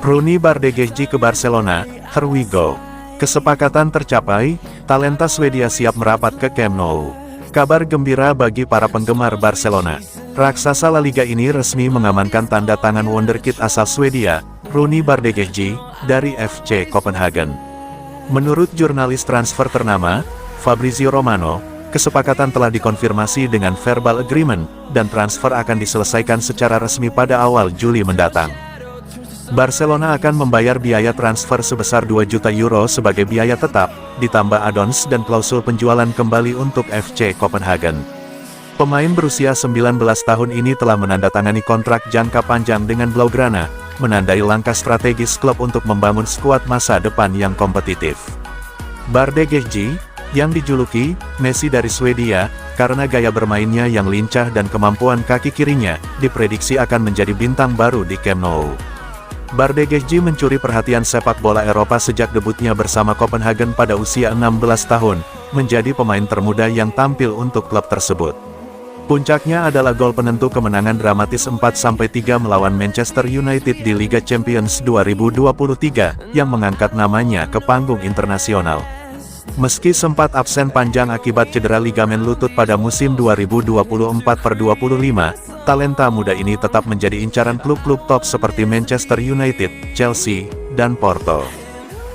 Rooney Bardghji ke Barcelona, here we go. Kesepakatan tercapai, talenta Swedia siap merapat ke Camp Nou. Kabar gembira bagi para penggemar Barcelona. Raksasa La Liga ini resmi mengamankan tanda tangan wonderkid asal Swedia, Rooney Bardghji, dari FC Copenhagen. Menurut jurnalis transfer ternama, Fabrizio Romano, kesepakatan telah dikonfirmasi dengan verbal agreement, dan transfer akan diselesaikan secara resmi pada awal Juli mendatang. Barcelona akan membayar biaya transfer sebesar 2 juta euro sebagai biaya tetap, ditambah add-ons dan klausul penjualan kembali untuk FC Copenhagen. Pemain berusia 19 tahun ini telah menandatangani kontrak jangka panjang dengan Blaugrana, menandai langkah strategis klub untuk membangun skuad masa depan yang kompetitif. Bardghji, yang dijuluki Messi dari Swedia, karena gaya bermainnya yang lincah dan kemampuan kaki kirinya, diprediksi akan menjadi bintang baru di Camp Nou. Bardghji mencuri perhatian sepak bola Eropa sejak debutnya bersama Copenhagen pada usia 16 tahun, menjadi pemain termuda yang tampil untuk klub tersebut. Puncaknya adalah gol penentu kemenangan dramatis 4-3 melawan Manchester United di Liga Champions 2023, yang mengangkat namanya ke panggung internasional. Meski sempat absen panjang akibat cedera ligamen lutut pada musim 2024-25, talenta muda ini tetap menjadi incaran klub-klub top seperti Manchester United, Chelsea, dan Porto.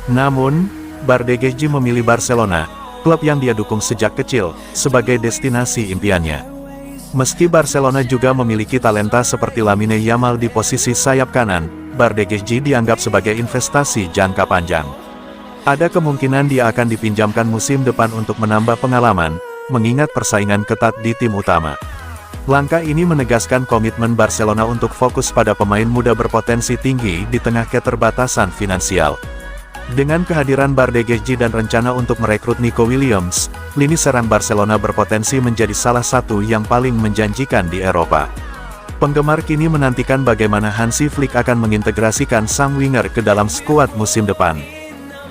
Namun, Bardghji memilih Barcelona, klub yang dia dukung sejak kecil, sebagai destinasi impiannya. Meski Barcelona juga memiliki talenta seperti Lamine Yamal di posisi sayap kanan, Bardghji dianggap sebagai investasi jangka panjang. Ada kemungkinan dia akan dipinjamkan musim depan untuk menambah pengalaman, mengingat persaingan ketat di tim utama. Langkah ini menegaskan komitmen Barcelona untuk fokus pada pemain muda berpotensi tinggi di tengah keterbatasan finansial. Dengan kehadiran Bardghji dan rencana untuk merekrut Nico Williams, lini serang Barcelona berpotensi menjadi salah satu yang paling menjanjikan di Eropa. Penggemar kini menantikan bagaimana Hansi Flick akan mengintegrasikan sang winger ke dalam skuad musim depan.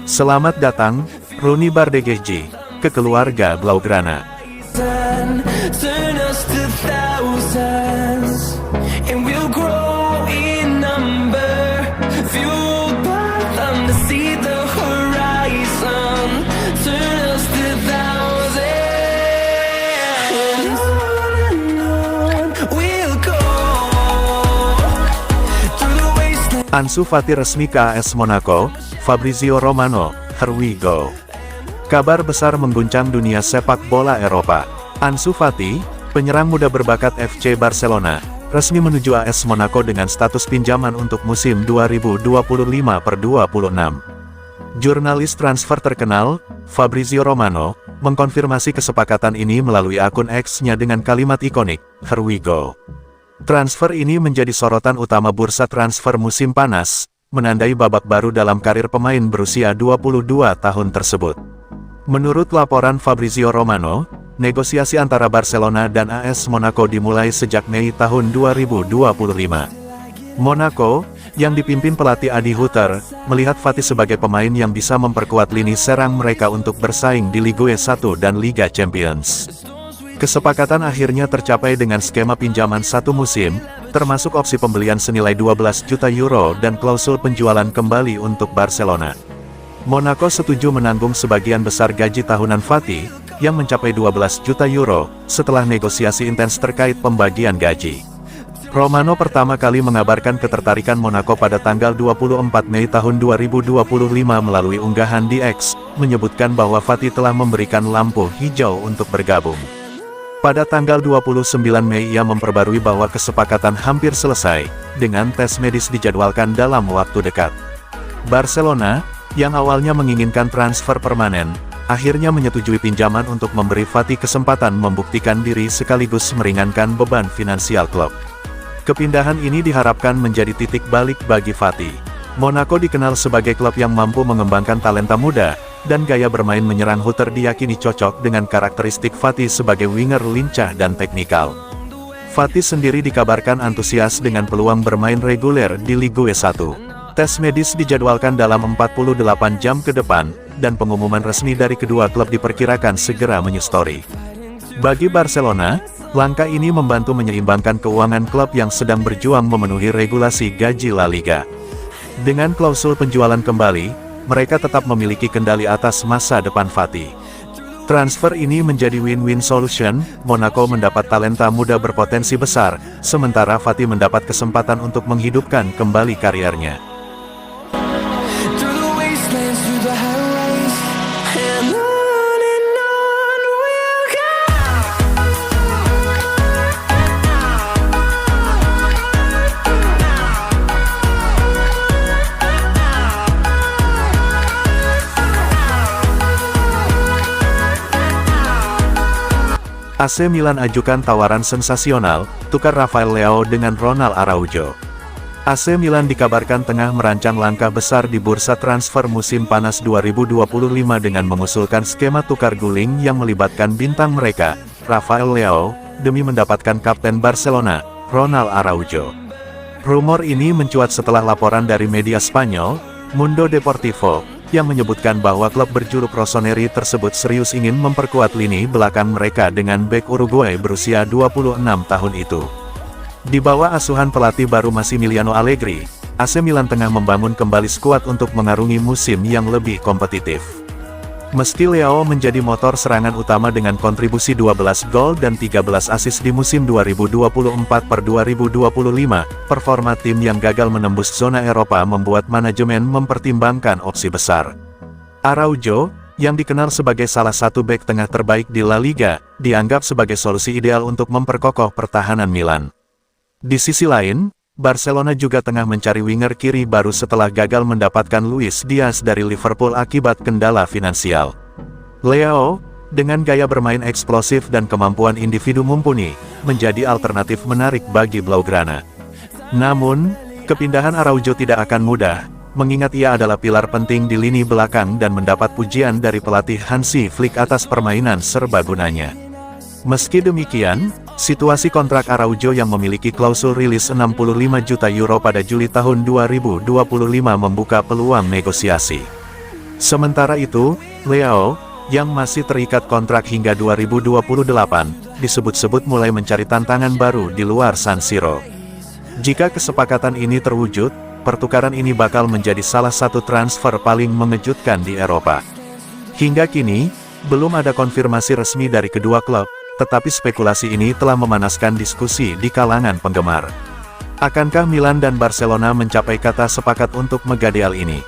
Selamat datang, Rooney Bardghji, ke keluarga Blaugrana. Ansu Fati resmi ke AS Monaco, Fabrizio Romano, here we go. Kabar besar mengguncang dunia sepak bola Eropa. Ansu Fati, penyerang muda berbakat FC Barcelona, resmi menuju AS Monaco dengan status pinjaman untuk musim 2025-26. Jurnalis transfer terkenal, Fabrizio Romano, mengkonfirmasi kesepakatan ini melalui akun X-nya dengan kalimat ikonik, here we go. Transfer ini menjadi sorotan utama bursa transfer musim panas, menandai babak baru dalam karir pemain berusia 22 tahun tersebut. Menurut laporan Fabrizio Romano, negosiasi antara Barcelona dan AS Monaco dimulai sejak Mei tahun 2025. Monaco, yang dipimpin pelatih Adi Hutter, melihat Fati sebagai pemain yang bisa memperkuat lini serang mereka untuk bersaing di Ligue 1 dan Liga Champions. Kesepakatan akhirnya tercapai dengan skema pinjaman satu musim, termasuk opsi pembelian senilai 12 juta euro dan klausul penjualan kembali untuk Barcelona. Monaco setuju menanggung sebagian besar gaji tahunan Fati, yang mencapai 12 juta euro, setelah negosiasi intens terkait pembagian gaji. Romano pertama kali mengabarkan ketertarikan Monaco pada tanggal 24 Mei tahun 2025 melalui unggahan di X, menyebutkan bahwa Fati telah memberikan lampu hijau untuk bergabung. Pada tanggal 29 Mei ia memperbarui bahwa kesepakatan hampir selesai, dengan tes medis dijadwalkan dalam waktu dekat. Barcelona, yang awalnya menginginkan transfer permanen, akhirnya menyetujui pinjaman untuk memberi Fati kesempatan membuktikan diri sekaligus meringankan beban finansial klub. Kepindahan ini diharapkan menjadi titik balik bagi Fati. Monaco dikenal sebagai klub yang mampu mengembangkan talenta muda, dan gaya bermain menyerang Hutter diyakini cocok dengan karakteristik Fati sebagai winger lincah dan teknikal. Fati sendiri dikabarkan antusias dengan peluang bermain reguler di Ligue 1. Tes medis dijadwalkan dalam 48 jam ke depan, dan pengumuman resmi dari kedua klub diperkirakan segera menyusuri. Bagi Barcelona, Langkah ini membantu menyeimbangkan keuangan klub yang sedang berjuang memenuhi regulasi gaji La Liga. Dengan klausul penjualan kembali, mereka tetap memiliki kendali atas masa depan Fati. Transfer ini menjadi win-win solution. Monaco mendapat talenta muda berpotensi besar, sementara Fati mendapat kesempatan untuk menghidupkan kembali karirnya. AC Milan ajukan tawaran sensasional, tukar Rafael Leao dengan Ronald Araujo. AC Milan dikabarkan tengah merancang langkah besar di bursa transfer musim panas 2025 dengan mengusulkan skema tukar guling yang melibatkan bintang mereka, Rafael Leao, demi mendapatkan kapten Barcelona, Ronald Araujo. Rumor ini mencuat setelah laporan dari media Spanyol, Mundo Deportivo, yang menyebutkan bahwa klub berjuluk Rossoneri tersebut serius ingin memperkuat lini belakang mereka dengan bek Uruguay berusia 26 tahun itu. Di bawah asuhan pelatih baru Massimiliano Allegri, AC Milan tengah membangun kembali skuad untuk mengarungi musim yang lebih kompetitif. Meski Leao menjadi motor serangan utama dengan kontribusi 12 gol dan 13 assist di musim 2024-2025, performa tim yang gagal menembus zona Eropa membuat manajemen mempertimbangkan opsi besar. Araujo, yang dikenal sebagai salah satu bek tengah terbaik di La Liga, dianggap sebagai solusi ideal untuk memperkokoh pertahanan Milan. Di sisi lain, Barcelona juga tengah mencari winger kiri baru setelah gagal mendapatkan Luis Diaz dari Liverpool akibat kendala finansial. Leao, dengan gaya bermain eksplosif dan kemampuan individu mumpuni, menjadi alternatif menarik bagi Blaugrana. Namun, kepindahan Araujo tidak akan mudah, mengingat ia adalah pilar penting di lini belakang dan mendapat pujian dari pelatih Hansi Flick atas permainan serbagunanya. Meski demikian, situasi kontrak Araujo yang memiliki klausul rilis 65 juta euro pada Juli tahun 2025 membuka peluang negosiasi. Sementara itu, Leao, yang masih terikat kontrak hingga 2028, disebut-sebut mulai mencari tantangan baru di luar San Siro. Jika kesepakatan ini terwujud, pertukaran ini bakal menjadi salah satu transfer paling mengejutkan di Eropa. Hingga kini, belum ada konfirmasi resmi dari kedua klub, tetapi spekulasi ini telah memanaskan diskusi di kalangan penggemar. Akankah Milan dan Barcelona mencapai kata sepakat untuk Megadial ini?